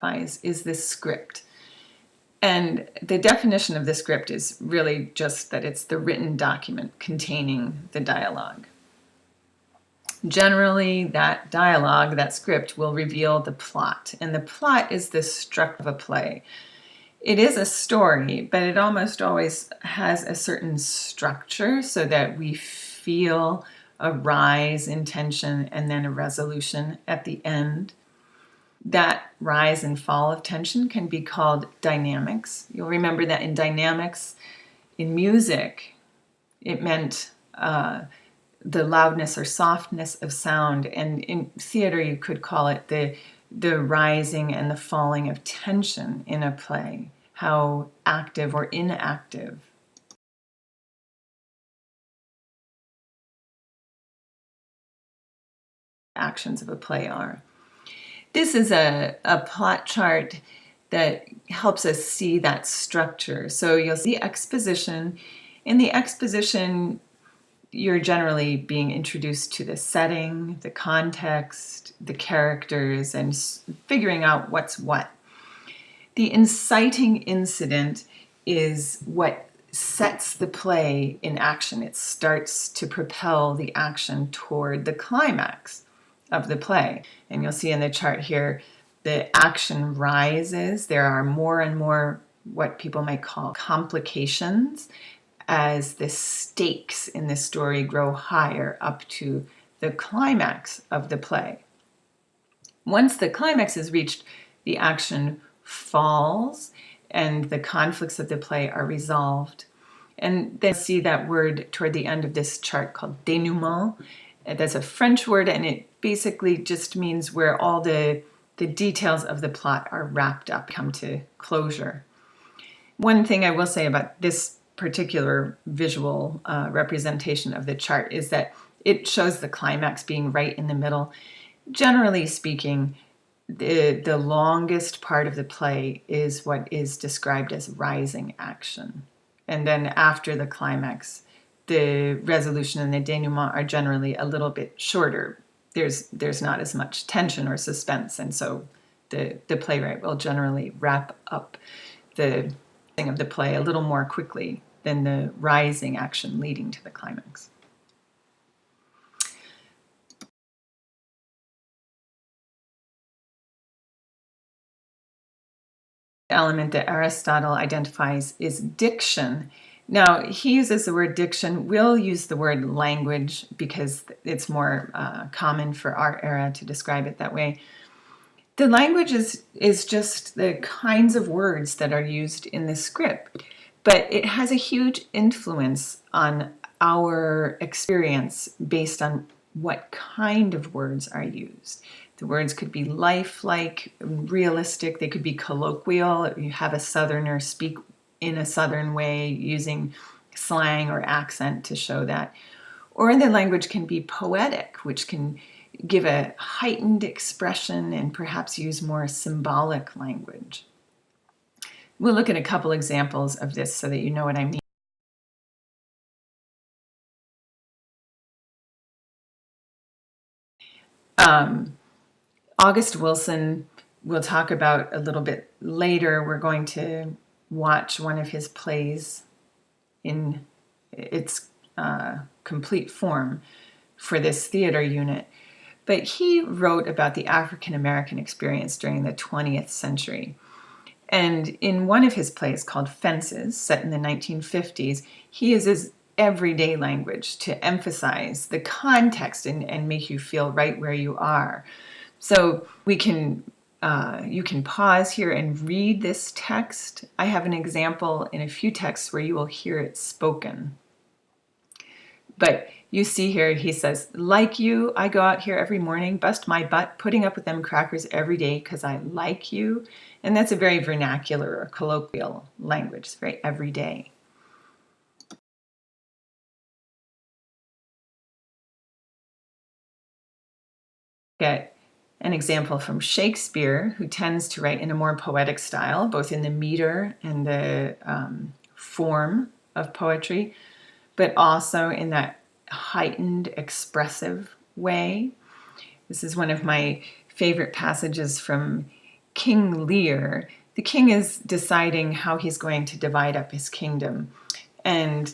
is this script. And the definition of the script is really just that it's the written document containing the dialogue. Generally, that dialogue, that script, will reveal the plot. And the plot is the structure of a play. It is a story, but it almost always has a certain structure so that we feel a rise in tension and then a resolution at the end. That rise and fall of tension can be called dynamics. You'll remember that in dynamics, in music, it meant the loudness or softness of sound. And in theater, you could call it the rising and the falling of tension in a play, how active or inactive actions of a play are. This is a plot chart that helps us see that structure. So you'll see exposition. In the exposition, you're generally being introduced to the setting, the context, the characters, and figuring out what's what. The inciting incident is what sets the play in action. It starts to propel the action toward the climax of the play. And you'll see in the chart here, the action rises. There are more and more what people might call complications as the stakes in the story grow higher up to the climax of the play. Once the climax is reached, the action falls and the conflicts of the play are resolved. And then see that word toward the end of this chart called dénouement. That's a French word, and it basically just means where all the details of the plot are wrapped up, come to closure. One thing I will say about this particular visual representation of the chart is that it shows the climax being right in the middle. Generally speaking, the longest part of the play is what is described as rising action. And then after the climax, the resolution and the denouement are generally a little bit shorter. There's not as much tension or suspense, and so the playwright will generally wrap up the thing of the play a little more quickly than the rising action leading to the climax. The element that Aristotle identifies is diction. Now, he uses the word diction. We'll use the word language because it's more common for our era to describe it that way. The language is just the kinds of words that are used in the script, but it has a huge influence on our experience based on what kind of words are used. The words could be lifelike, realistic. They could be colloquial. You have a Southerner speak in a Southern way using slang or accent to show that. Or the language can be poetic, which can give a heightened expression and perhaps use more symbolic language. We'll look at a couple examples of this so that you know what I mean. August Wilson, we'll talk about a little bit later. We're going to watch one of his plays in its complete form for this theater unit. But he wrote about the African American experience during the 20th century. And in one of his plays called Fences, set in the 1950s, he uses everyday language to emphasize the context and make you feel right where you are. So you can pause here and read this text. I have an example in a few texts where you will hear it spoken. But you see here, he says, like you, I go out here every morning, bust my butt, putting up with them crackers every day because I like you. And that's a very vernacular or colloquial language. It's very everyday. Get an example from Shakespeare, who tends to write in a more poetic style, both in the meter and the form of poetry, but also in that heightened, expressive way. This is one of my favorite passages from King Lear, the king is deciding how he's going to divide up his kingdom. And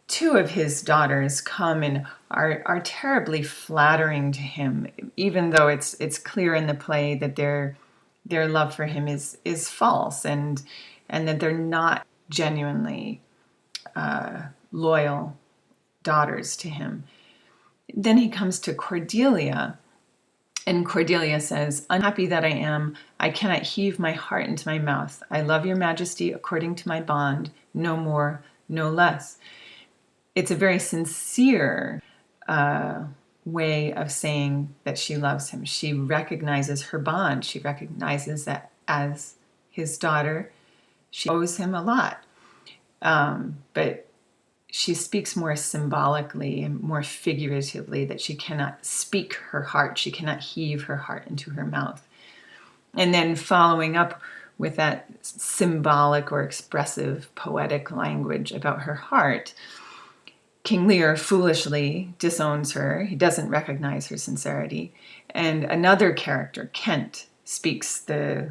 two of his daughters come and are terribly flattering to him, even though it's clear in the play that their love for him is false, and that they're not genuinely loyal daughters to him. Then he comes to Cordelia, and Cordelia says, "Unhappy that I am, I cannot heave my heart into my mouth. I love your majesty according to my bond, no more, no less." It's a very sincere way of saying that she loves him. She recognizes her bond. She recognizes that as his daughter, she owes him a lot. But she speaks more symbolically and more figuratively, that she cannot speak her heart. She cannot heave her heart into her mouth. And then following up with that symbolic or expressive poetic language about her heart, King Lear foolishly disowns her. He doesn't recognize her sincerity. And another character, Kent, speaks the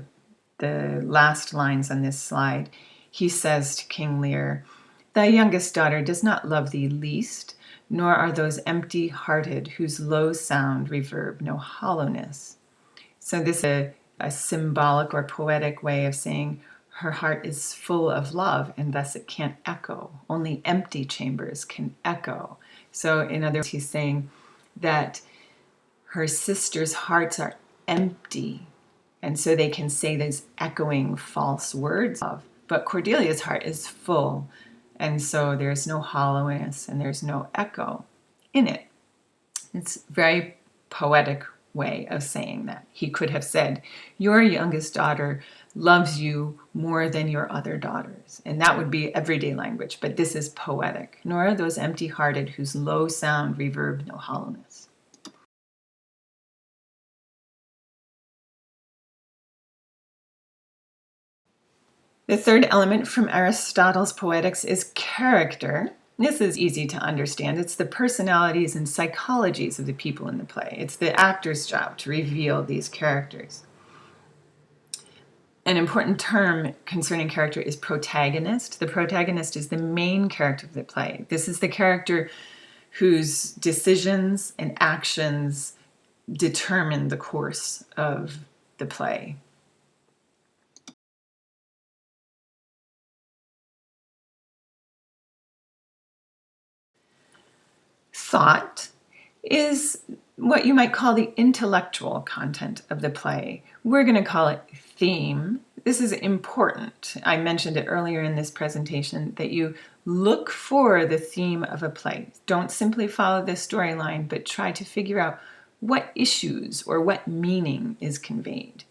last lines on this slide. He says to King Lear, "Thy youngest daughter does not love thee least, nor are those empty-hearted whose low sound reverb no hollowness." So this is a symbolic or poetic way of saying her heart is full of love, and thus it can't echo. Only empty chambers can echo. So in other words, he's saying that her sisters' hearts are empty, and so they can say these echoing false words of. But Cordelia's heart is full, and so there's no hollowness and there's no echo in it. It's a very poetic way of saying that. He could have said, "Your youngest daughter loves you more than your other daughters." And that would be everyday language, but this is poetic. "Nor are those empty-hearted whose low sound reverb no hollowness." The third element from Aristotle's Poetics is character. This is easy to understand. It's the personalities and psychologies of the people in the play. It's the actor's job to reveal these characters. An important term concerning character is protagonist. The protagonist is the main character of the play. This is the character whose decisions and actions determine the course of the play. Thought is what you might call the intellectual content of the play. We're going to call it theme. This is important. I mentioned it earlier in this presentation that you look for the theme of a play. Don't simply follow the storyline, but try to figure out what issues or what meaning is conveyed.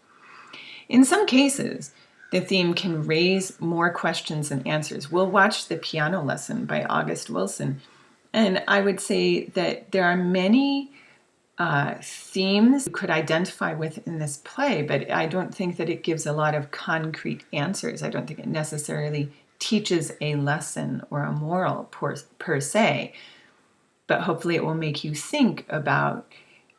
In some cases, the theme can raise more questions than answers. We'll watch The Piano Lesson by August Wilson, and I would say that there are many themes you could identify with in this play, but I don't think that it gives a lot of concrete answers. I don't think it necessarily teaches a lesson or a moral per se, but hopefully it will make you think about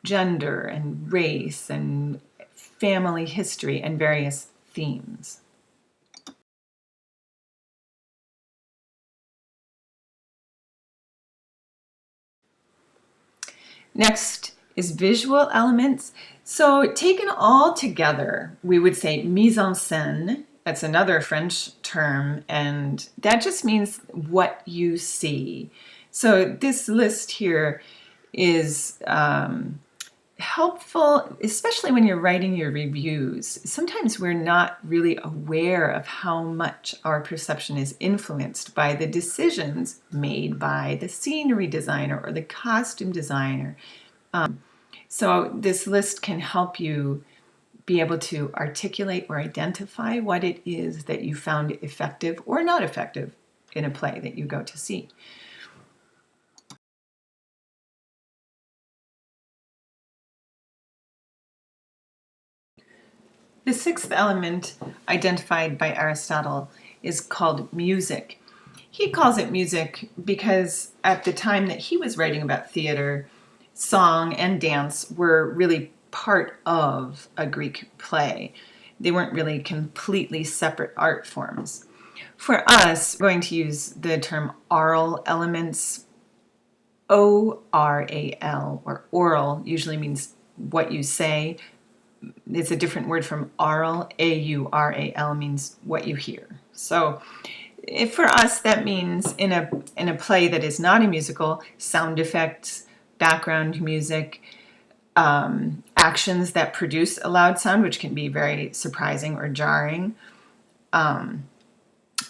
gender and race and family history and various themes. Next is visual elements. So taken all together, we would say mise en scène. That's another French term, and that just means what you see. So this list here is helpful, especially when you're writing your reviews. Sometimes we're not really aware of how much our perception is influenced by the decisions made by the scenery designer or the costume designer. So this list can help you be able to articulate or identify what it is that you found effective or not effective in a play that you go to see. The sixth element identified by Aristotle is called music. He calls it music because at the time that he was writing about theater, song and dance were really part of a Greek play. they weren't really completely separate art forms. For us, we're going to use the term aural elements. O-R-A-L, or oral, usually means what you say. It's a different word from aural. A-U-R-A-L means what you hear. So for us, that means in a play that is not a musical, sound effects, background music, actions that produce a loud sound, which can be very surprising or jarring.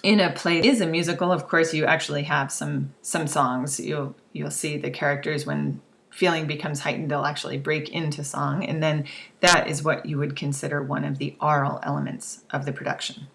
In a play that is a musical, of course, you actually have some songs. You'll see the characters, when feeling becomes heightened, they'll actually break into song, and then that is what you would consider one of the aural elements of the production.